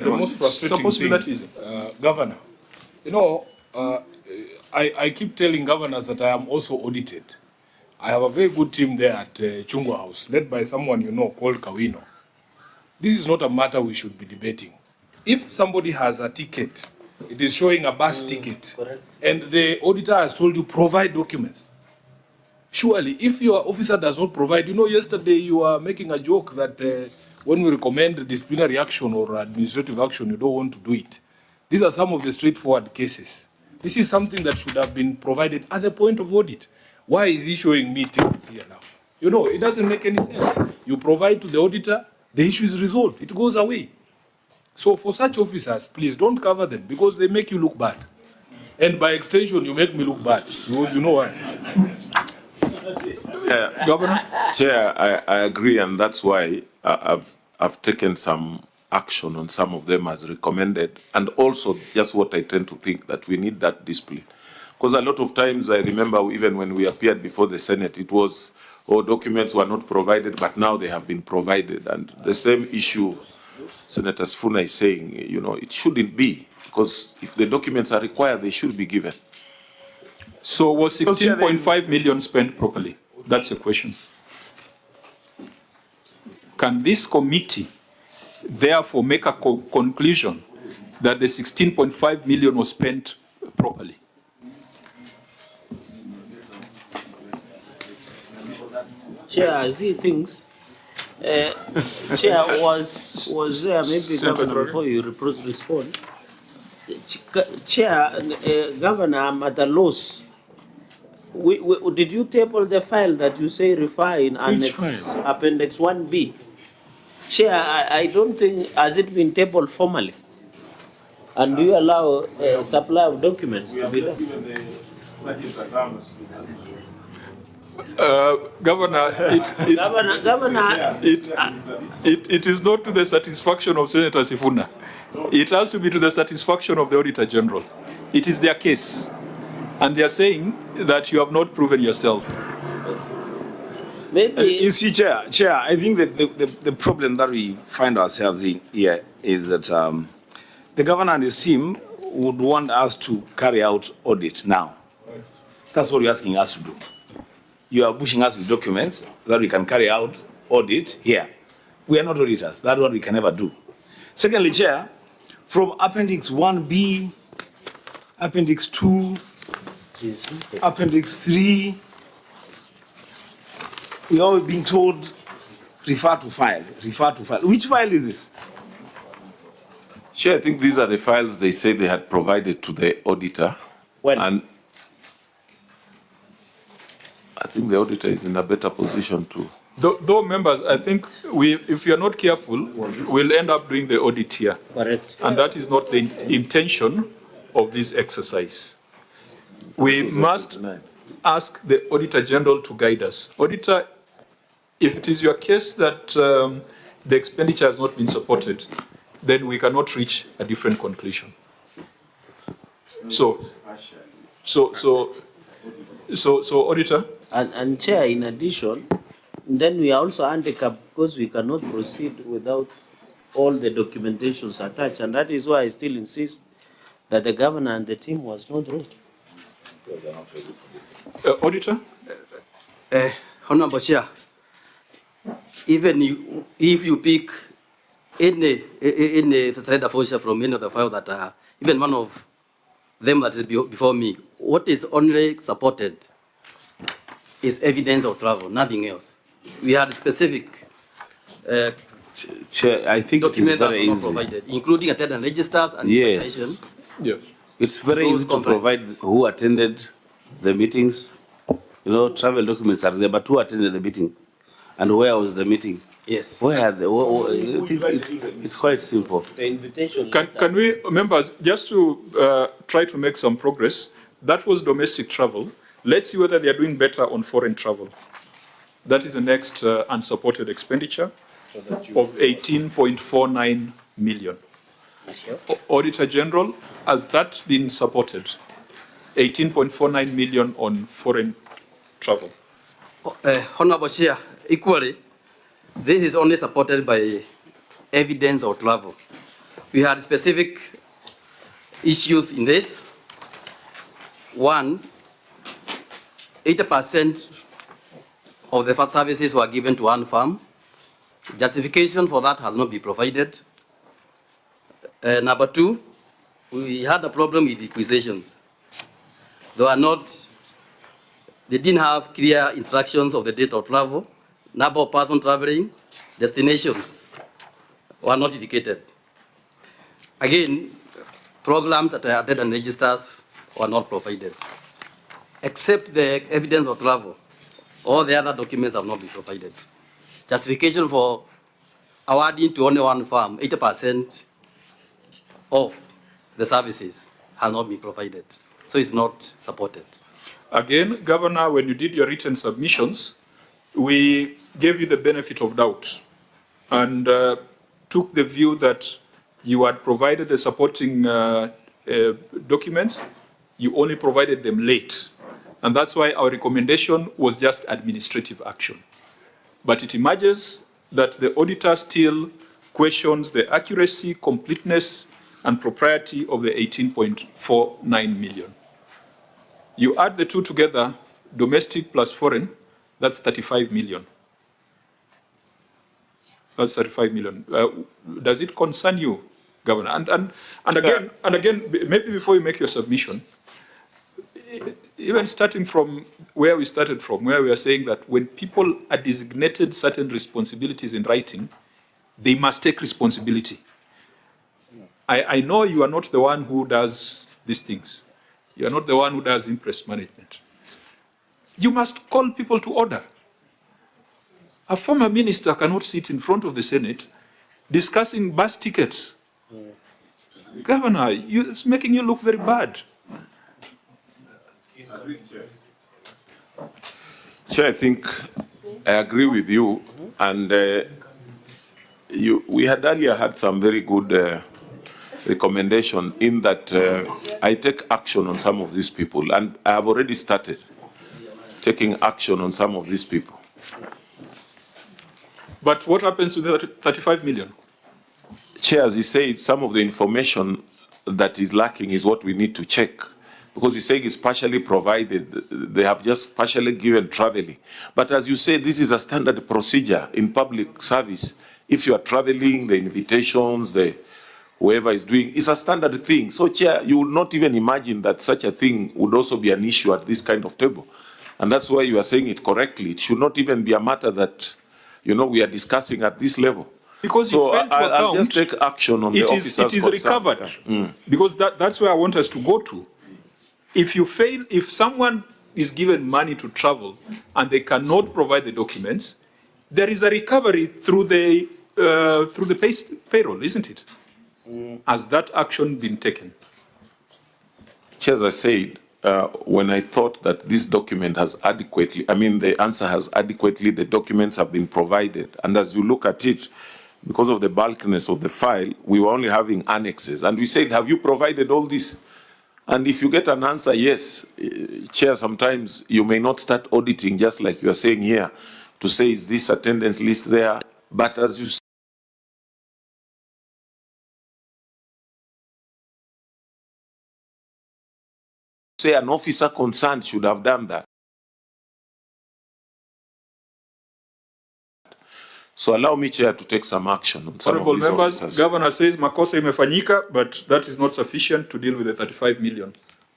The most frustrating thing, Governor, you know, I keep telling governors that I am also audited. I have a very good team there at Chungwa House, led by someone you know called Kawino. This is not a matter we should be debating. If somebody has a ticket, it is showing a bus ticket, correct, and the auditor has told you provide documents. Surely, if your officer does not provide, you know, yesterday you were making a joke that when we recommend disciplinary action or administrative action, you don't want to do it. These are some of the straightforward cases. This is something that should have been provided at the point of audit. Why is he showing me tickets here now? You know, it doesn't make any sense. You provide to the auditor, the issue is resolved. It goes away. So for such officers, please don't cover them because they make you look bad. And by extension, you make me look bad because you know why. Governor? Chair, I agree, and that's why I've taken some action on some of them as recommended, and also just what I tend to think that we need that discipline. Because a lot of times I remember even when we appeared before the Senate, it was, oh, documents were not provided, but now they have been provided. And the same issue Senator Sifuna is saying, you know, it shouldn't be, because if the documents are required, they should be given. So was 16.5 million spent properly? That's the question. Can this committee therefore make a conclusion that the 16.5 million was spent properly? Chair, I see things. Chair, was there maybe Governor before you respond? Chair, Governor, I'm at a loss. Did you table the file that you say refer in Appendix 1B? Chair, I don't think, has it been tabled formally? And do you allow supply of documents to be done? Governor, it is not to the satisfaction of Senator Sifuna. It has to be to the satisfaction of the Auditor General. It is their case. And they are saying that you have not proven yourself. Maybe you see, Chair, I think that the problem that we find ourselves in here is that the governor and his team would want us to carry out audit now. That's what you're asking us to do. You are pushing us with documents that we can carry out audit here. We are not auditors. That one we can never do. Secondly, Chair, from Appendix 1B, Appendix 2, Appendix 3, we are being told, refer to file, refer to file. Which file is this? Chair, I think these are the files they say they had provided to the auditor. When? And I think the auditor is in a better position to. Though members, I think if you are not careful, we'll end up doing the audit here. Correct. And that is not the intention of this exercise. We must ask the Auditor General to guide us. Auditor, if it is your case that the expenditure has not been supported, then we cannot reach a different conclusion. So Auditor? And Chair, in addition, then we are also handicapped because we cannot proceed without all the documentations attached. And that is why I still insist that the governor and the team was not ready. Auditor? Honorable Chair, even if you pick any slide official from any of the files that are, even one of them that is before me, what is only supported is evidence of travel, nothing else. We had specific Chair, I think it is very easy. Provided, including attendance registers and yes. Yes. It's very easy to provide who attended the meetings. You know, travel documents are there, but who attended the meeting? And where was the meeting? Yes. Where are it's quite simple. The invitation. Can we, members, just to try to make some progress, that was domestic travel. Let's see whether they are doing better on foreign travel. That is the next unsupported expenditure of 18.49 million. Auditor General, has that been supported? 18.49 million on foreign travel. Honorable Chair, equally, this is only supported by evidence of travel. We had specific issues in this. One, 80% of the first services were given to one farm. Justification for that has not been provided. Number two, we had a problem with acquisitions. They didn't have clear instructions of the date of travel, number of persons traveling, destinations were not indicated. Again, programs that are dead and registers were not provided. Except the evidence of travel, all the other documents have not been provided. Justification for awarding to only one farm, 80% of the services has not been provided. So it's not supported. Again, Governor, when you did your written submissions, we gave you the benefit of doubt and took the view that you had provided the supporting documents, you only provided them late. And that's why our recommendation was just administrative action. But it emerges that the auditor still questions the accuracy, completeness, and propriety of the 18.49 million. You add the two together, domestic plus foreign, that's 35 million. That's 35 million. Does it concern you, Governor? And again, maybe before you make your submission, even starting from where we started from, where we are saying that when people are designated certain responsibilities in writing, they must take responsibility. I know you are not the one who does these things. You are not the one who does interest management. You must call people to order. A former minister cannot sit in front of the Senate discussing bus tickets. Governor, it's making you look very bad. Chair, I think I agree with you, and we had earlier had some very good recommendation in that I take action on some of these people, and I have already started taking action on some of these people. But what happens to the 35 million? Chair, as he said, some of the information that is lacking is what we need to check. Because he's saying it's partially provided, they have just partially given traveling. But as you say, this is a standard procedure in public service. If you are traveling, the invitations, whoever is doing, it's a standard thing. So, Chair, you would not even imagine that such a thing would also be an issue at this kind of table. And that's why you are saying it correctly. It should not even be a matter that, we are discussing at this level. Because so you failed to account, I'll just take action on the officers. It is recovered. Yeah. Because that's where I want us to go to. If you fail, if someone is given money to travel and they cannot provide the documents, there is a recovery through the payroll, isn't it? Has that action been taken? Chair, as I said, when I thought that this document has adequately, the answer has adequately, the documents have been provided. And as you look at it, because of the bulkiness of the file, we were only having annexes. And we said, have you provided all this? And if you get an answer, yes, Chair, sometimes you may not start auditing, just like you are saying here, to say, is this attendance list there? But as you say, an officer concerned should have done that. So allow me, Chair, to take some action on some Honorable of these members, officers. Governor says makosa imefanyika, but that is not sufficient to deal with the 35 million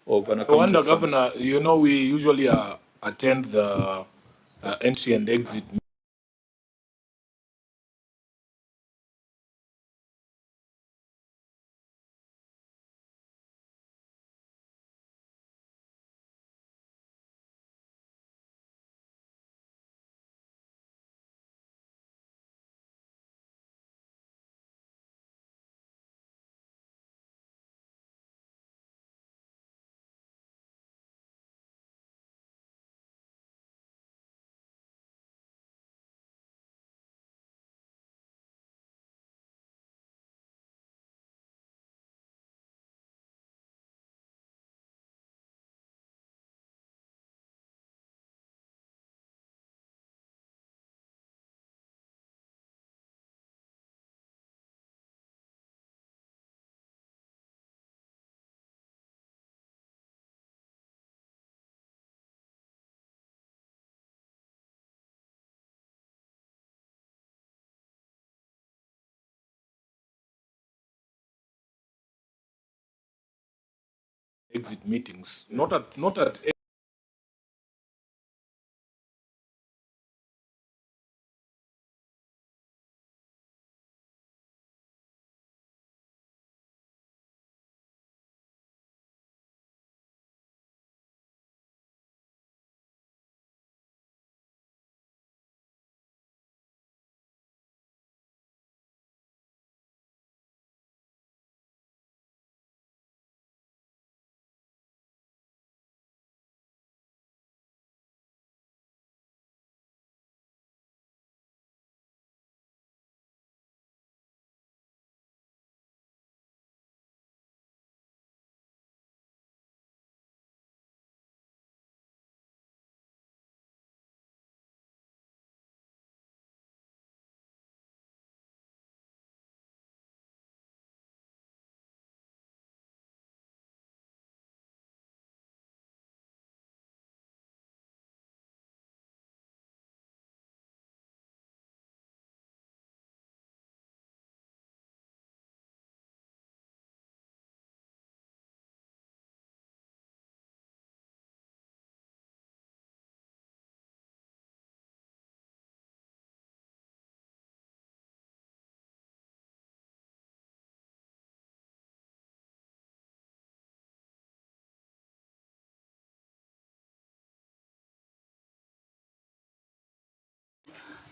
of an I wonder, accounted funds. Governor, we usually attend the entry and exit exit meetings, not at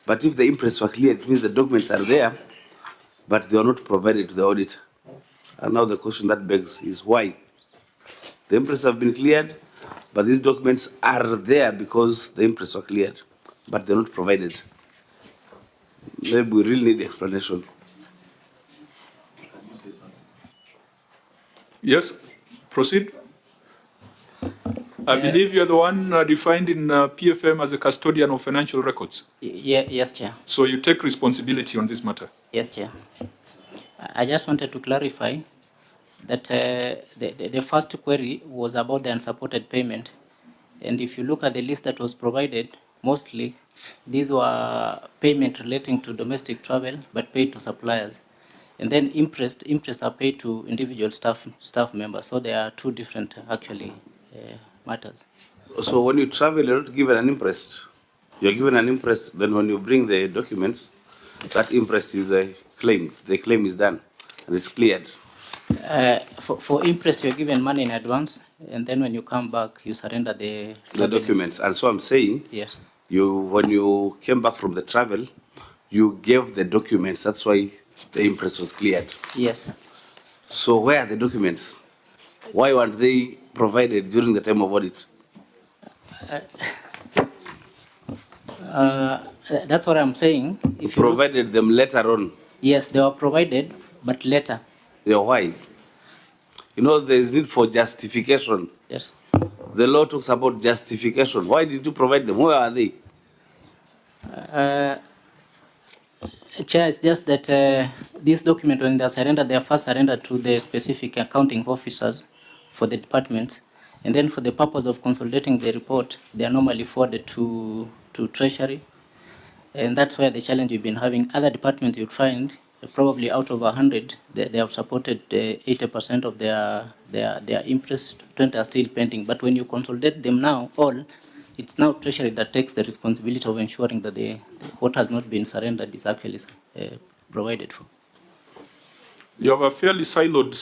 But if the impress were clear, it means the documents are there, but they are not provided to the auditor. And now the question that begs is why? The impress have been cleared, but these documents are there because the impress were cleared, but they're not provided. Maybe we really need explanation. Yes, proceed. I believe you're the one defined in PFM as a custodian of financial records. Yes, Chair. So you take responsibility on this matter. Yes, Chair. I just wanted to clarify that the first query was about the unsupported payment. And if you look at the list that was provided, mostly these were payment relating to domestic travel, but paid to suppliers. And then interest are paid to individual staff members. So there are two different, actually, matters. So when you travel, you're not given an imprest. You're given an imprest, then when you bring the documents, that imprest is a claim. The claim is done, and it's cleared. For interest, you're given money in advance, and then when you come back, you surrender the documents. And so I'm saying, yes, when you came back from the travel, you gave the documents. That's why the imprest was cleared. Yes. So where are the documents? Why weren't they provided during the time of audit? That's what I'm saying. If you provided them later on. Yes, they were provided, but later. Yeah, why? You know, there is need for justification. Yes. The law talks about justification. Why did you provide them? Where are they? Chair, it's just that this document, when they're surrendered, they are first surrendered to the specific accounting officers for the departments. And then for the purpose of consolidating the report, they are normally forwarded to Treasury. And that's where the challenge we've been having. Other departments you'd find, probably out of 100, they have supported 80% of their interest, 20 are still pending. But when you consolidate them now, all, it's now Treasury that takes the responsibility of ensuring that what has not been surrendered is actually provided for. You have a fairly siloed